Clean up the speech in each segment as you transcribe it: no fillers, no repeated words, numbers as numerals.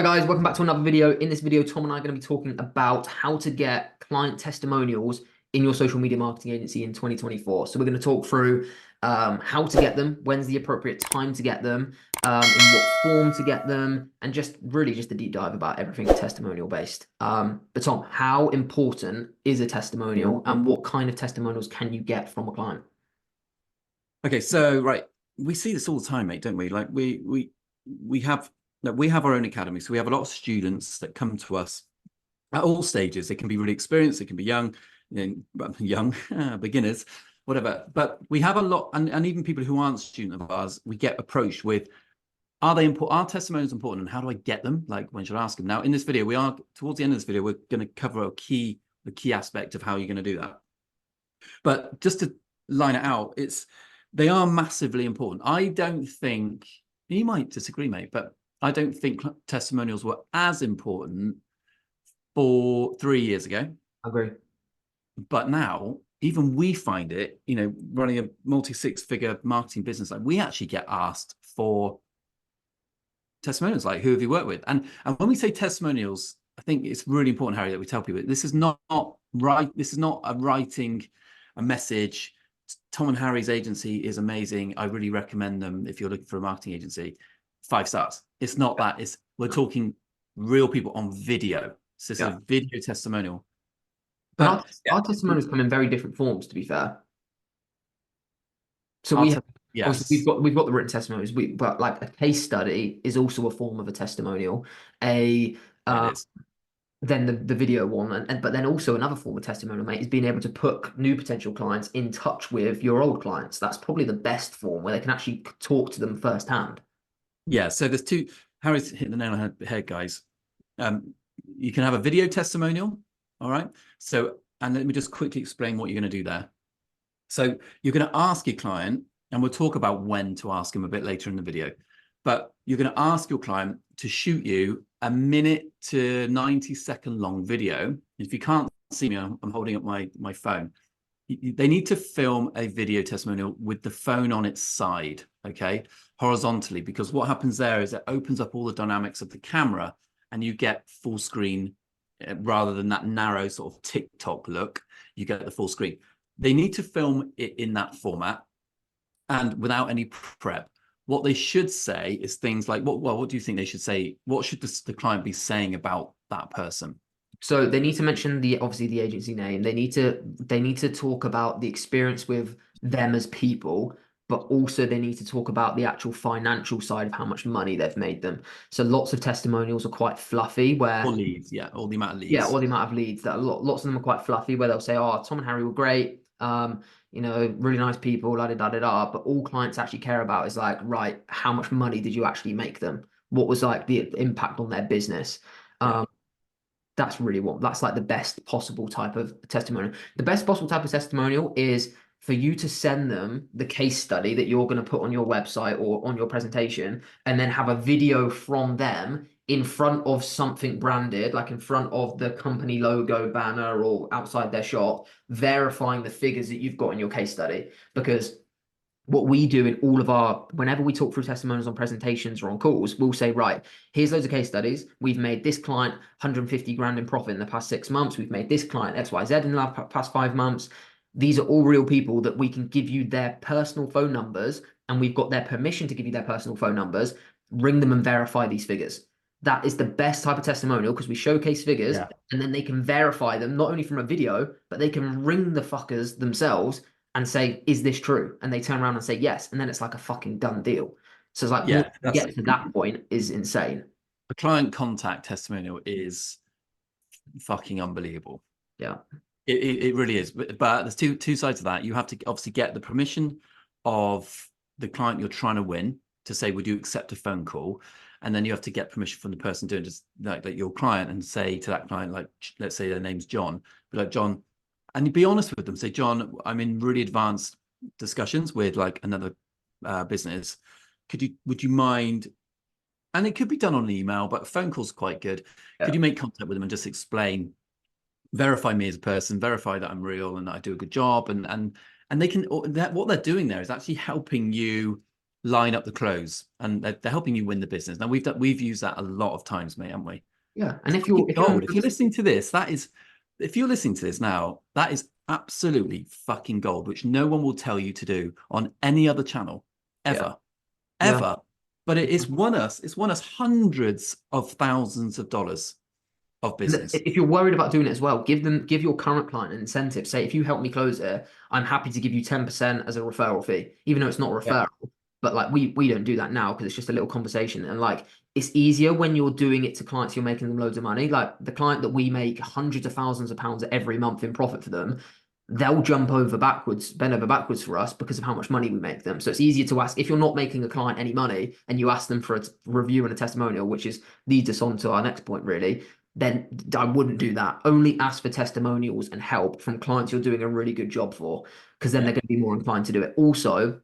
Hi guys, welcome back to another video. In this video, Tom and I are going to be talking about how to get client testimonials in your social media marketing agency in 2024. So we're going to talk through how to get them, when's the appropriate time to get them, in what form to get them, and just really just a deep dive about everything testimonial based. But Tom, how important is a testimonial and what kind of testimonials can you get from a client? Okay, so right, we see this all the time, mate, don't we? Like we have our own academy, so we have a lot of students that come to us at all stages. They can be really experienced, they can be young, young beginners, whatever. But we have a lot, and even people who aren't students of ours, we get approached with, are they important? Are testimonials important, and how do I get them? Like, when should I ask them? Now, in this video, we are towards the end of this video, we're going to cover the key aspect of how you're going to do that. But just to line it out, they are massively important. I don't think, you might disagree, mate, but I don't think testimonials were as important for 3 years ago. I agree. But now, even we find it, running a multi-six-figure marketing business, like, we actually get asked for testimonials, like, who have you worked with? And when we say testimonials, I think it's really important, Harry, that we tell people this is not right. This is not writing a message. Tom and Harry's agency is amazing. I really recommend them if you're looking for a marketing agency. 5 stars. It's not that. We're talking real people on video. So it's a video testimonial. But our testimonials come in very different forms, to be fair. So we have, obviously we've got the written testimonials, but like a case study is also a form of a testimonial. Then the video one, but then also another form of testimonial, mate, is being able to put new potential clients in touch with your old clients. That's probably the best form where they can actually talk to them firsthand. Yeah, so there's two. Harry's hit the nail on the head, guys. You can have a video testimonial, all right? So, and let me just quickly explain what you're going to do there. So you're going to ask your client, and we'll talk about when to ask him a bit later in the video, but you're going to ask your client to shoot you a 1 to 90-second long video. If you can't see me, I'm holding up my phone. They need to film a video testimonial with the phone on its side, okay, horizontally, because what happens there is it opens up all the dynamics of the camera and you get full screen rather than that narrow sort of TikTok look. You get the full screen. They need to film it in that format and without any prep. What they should say is things like, what do you think they should say? What should the client be saying about that person? So they need to mention obviously the agency name. They need to talk about the experience with them as people, but also they need to talk about the actual financial side of how much money they've made them. So lots of testimonials are quite fluffy, where or leads, or the amount of leads. Yeah, or the amount of leads. Lots of them are quite fluffy, where they'll say, "Oh, Tom and Harry were great. Really nice people, la da da da da." But all clients actually care about is like, right, how much money did you actually make them? What was like the impact on their business? That's like the best possible type of testimonial. The best possible type of testimonial is for you to send them the case study that you're going to put on your website or on your presentation, and then have a video from them in front of something branded, like in front of the company logo banner or outside their shop, verifying the figures that you've got in your case study. Because what we do in whenever we talk through testimonials on presentations or on calls, we'll say, right, here's loads of case studies. We've made this client 150 grand in profit in the past 6 months. We've made this client XYZ in the past 5 months. These are all real people that we can give you their personal phone numbers, and we've got their permission to give you their personal phone numbers. Ring them and verify these figures. That is the best type of testimonial, because we showcase figures and then they can verify them, not only from a video, but they can ring the fuckers themselves and say, is this true? And they turn around and say yes. And then it's like a fucking done deal. So it's like, to get to that point is insane. The client contact testimonial is fucking unbelievable. Yeah. It really is. But there's two sides of that. You have to obviously get the permission of the client you're trying to win to say, would you accept a phone call? And then you have to get permission from the person doing just like your client, and say to that client, like, let's say their name's John, be like, John, and you be honest with them. Say, John, I'm in really advanced discussions with like another business. Would you mind? And it could be done on an email, but phone calls are quite good. Yeah. Could you make contact with them and just explain, verify me as a person, verify that I'm real and that I do a good job, and they can, what they're doing there is actually helping you line up the close, and they're helping you win the business. Now we've used that a lot of times, mate, haven't we? Yeah. And It's if you're fucking if you're gold. If you're listening to this, if you're listening to this now, that is absolutely fucking gold, which no one will tell you to do on any other channel ever, Yeah. ever. But it's won us hundreds of thousands of dollars of business. If you're worried about doing it as well, give your current client an incentive. Say, if you help me close it, I'm happy to give you 10% as a referral fee, even though it's not a Yeah. referral. But like we don't do that now because it's just a little conversation. And like it's easier when you're doing it to clients, you're making them loads of money. Like the client that we make hundreds of thousands of pounds every month in profit for them, they'll bend over backwards for us because of how much money we make them. So it's easier to ask if you're not making a client any money and you ask them for a review and a testimonial, which leads us on to our next point, really. Then I wouldn't do that. Only ask for testimonials and help from clients you're doing a really good job for, because then Yeah. they're going to be more inclined to do it. Also,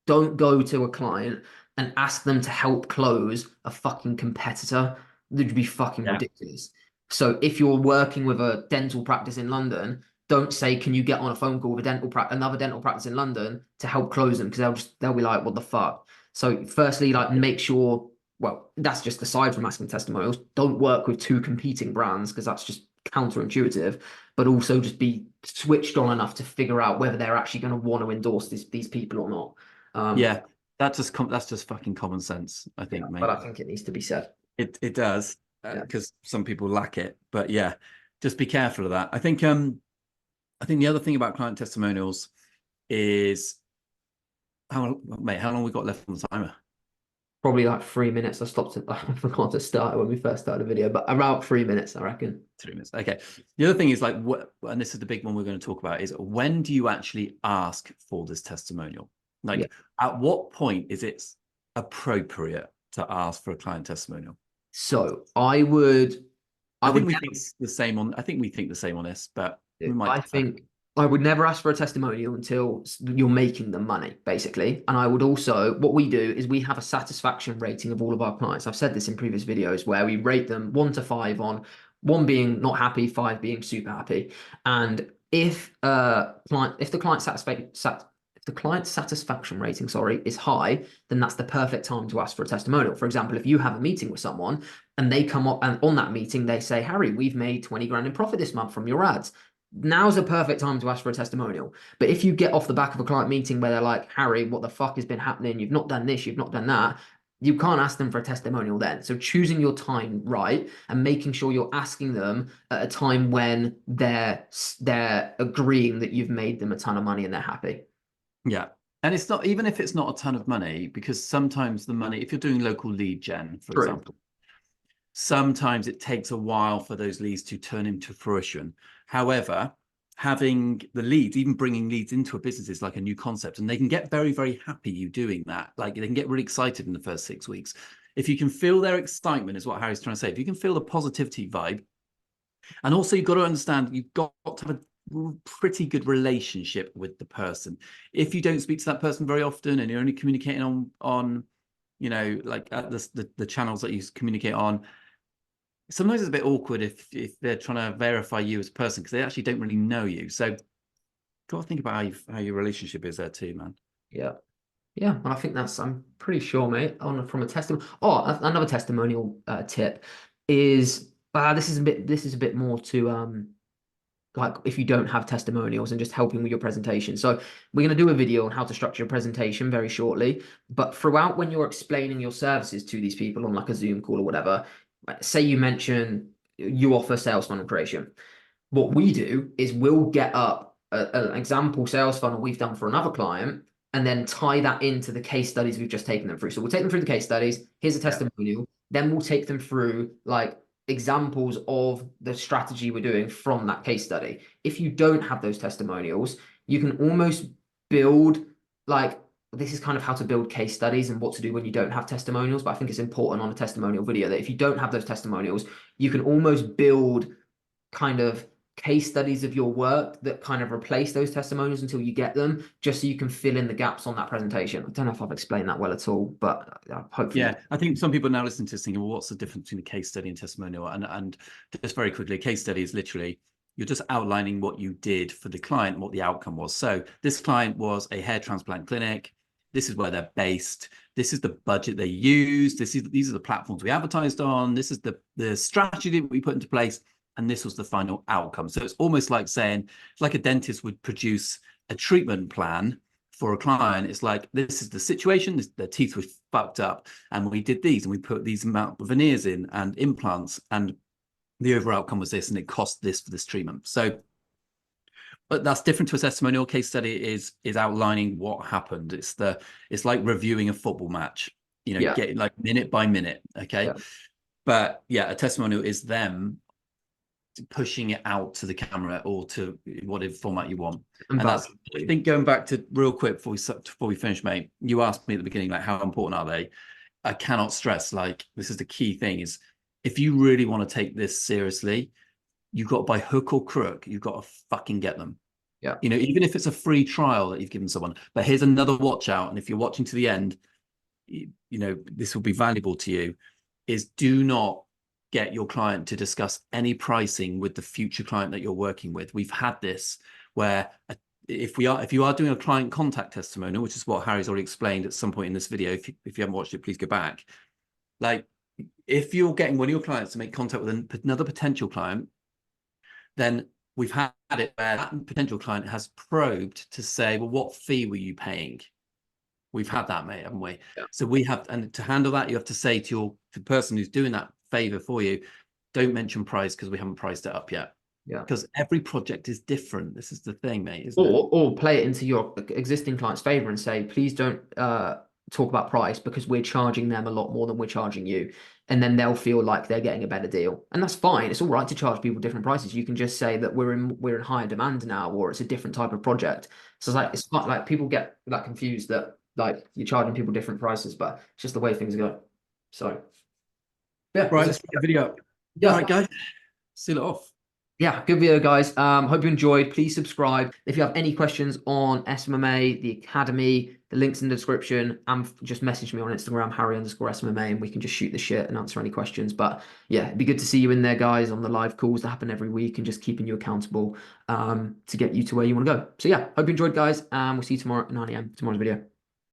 don't go to a client and ask them to help close a fucking competitor. That'd be fucking Yeah. ridiculous. So if you're working with a dental practice in London, don't say, "Can you get on a phone call with another dental practice in London to help close them?" Because they'll be like, "What the fuck?" So firstly, like make sure. Well, that's just aside from asking testimonials. Don't work with two competing brands because that's just counterintuitive. But also just be switched on enough to figure out whether they're actually going to want to endorse these people or not. Yeah. That's just fucking common sense, I Yeah, think, but mate. I think it needs to be said. It does, Yeah. because some people lack it. But yeah, just be careful of that. I think the other thing about client testimonials is how long we got left on the timer? Probably like 3 minutes. I stopped it. I forgot to start it when we first started the video, but around 3 minutes, I reckon. 3 minutes. Okay. The other thing is like and this is the big one we're going to talk about, is when do you actually ask for this testimonial? Like Yeah. at what point is it appropriate to ask for a client testimonial? So I would I think we think the same on this, but we might I differ. think I would never ask for a testimonial until you're making them money, basically. And I would also, what we do is we have a satisfaction rating of all of our clients. I've said this in previous videos where we rate them 1 to 5, on 1 being not happy, 5 being super happy. And if the client satisfaction rating, sorry, is high, then that's the perfect time to ask for a testimonial. For example, if you have a meeting with someone and they come up and on that meeting they say, "Harry, we've made 20 grand in profit this month from your ads." Now's a perfect time to ask for a testimonial. But if you get off the back of a client meeting where they're like, "Harry, what the fuck has been happening? You've not done this, you've not done that," you can't ask them for a testimonial then. So choosing your time right and making sure you're asking them at a time when they're agreeing that you've made them a ton of money and they're happy. Yeah. And it's not, even if it's not a ton of money, because sometimes the money, if you're doing local lead gen, for True. example, sometimes it takes a while for those leads to turn into fruition. However, having the leads, even bringing leads into a business, is like a new concept, and they can get very, very happy you doing that. Like they can get really excited in the first 6 weeks. If you can feel their excitement, is what Harry's trying to say. If you can feel the positivity vibe, and also you've got to understand, you've got to have a pretty good relationship with the person. If you don't speak to that person very often and you're only communicating on like at the channels that you communicate on, sometimes it's a bit awkward if they're trying to verify you as a person, because they actually don't really know you. So got to think about how your relationship is there too, man. Yeah. Yeah, and I think I'm pretty sure, mate, from a testimonial. Oh, another testimonial tip is this is a bit more to like if you don't have testimonials and just helping with your presentation. So we're going to do a video on how to structure a presentation very shortly. But throughout, when you're explaining your services to these people on like a Zoom call or whatever, say you mention you offer sales funnel creation. What we do is we'll get up an example sales funnel we've done for another client and then tie that into the case studies we've just taken them through. So we'll take them through the case studies. Here's a testimonial. Then we'll take them through like examples of the strategy we're doing from that case study. If you don't have those testimonials, you can almost build like this is kind of how to build case studies and what to do when you don't have testimonials. But I think it's important on a testimonial video that if you don't have those testimonials, you can almost build kind of case studies of your work that kind of replace those testimonials until you get them, just so you can fill in the gaps on that presentation. I don't know if I've explained that well at all, but hopefully. Yeah, I think some people now listening to this thinking, well, what's the difference between a case study and testimonial? And just very quickly, a case study is literally you're just outlining what you did for the client and what the outcome was. So this client was a hair transplant clinic. This is where they're based. This is the budget they use. These are the platforms we advertised on. This is the strategy that we put into place. And this was the final outcome. So it's almost like saying, it's like a dentist would produce a treatment plan for a client. It's like, this is the situation, their teeth were fucked up, and we did these, and we put these amount of veneers in and implants, and the overall outcome was this, and it cost this for this treatment. So, but that's different to a testimonial. Case study is outlining what happened. It's like reviewing a football match, you know, getting like minute by minute. Okay. But yeah, a testimonial is them pushing it out to the camera or to whatever format you want. And that's, I think, going back to real quick before we finish, mate, you asked me at the beginning, like, how important are they? I cannot stress, like, this is the key thing, is if you really want to take this seriously, you've got, by hook or crook, you've got to fucking get them. Yeah. You know, even if it's a free trial that you've given someone, but here's another watch out. And if you're watching to the end, you know, this will be valuable to you, is do not get your client to discuss any pricing with the future client that you're working with. We've had this where if you are doing a client contact testimonial, which is what Harry's already explained at some point in this video, if you haven't watched it, please go back. Like, if you're getting one of your clients to make contact with another potential client, then we've had it where that potential client has probed to say, well, what fee were you paying? We've had that, mate, haven't we? Yeah. So we have, and to handle that, you have to say to the person who's doing that favor for you, don't mention price because we haven't priced it up yet. Yeah. Because every project is different. This is the thing, mate. Or play it into your existing client's favor and say, please don't talk about price because we're charging them a lot more than we're charging you. And then they'll feel like they're getting a better deal. And that's fine. It's all right to charge people different prices. You can just say that we're in higher demand now, or it's a different type of project. So it's not like people get that confused that like you're charging people different prices, but it's just the way things go. So yeah, right. Let's put the video up. Yeah. All right, guys. Seal it off. Yeah, good video, guys. Hope you enjoyed. Please subscribe. If you have any questions on SMMA, the Academy, the link's in the description, and just message me on Instagram, Harry_SMMA, and we can just shoot the shit and answer any questions. But yeah, it'd be good to see you in there, guys, on the live calls that happen every week and just keeping you accountable to get you to where you want to go. So yeah, hope you enjoyed, guys, and we'll see you tomorrow at 9 AM, tomorrow's video.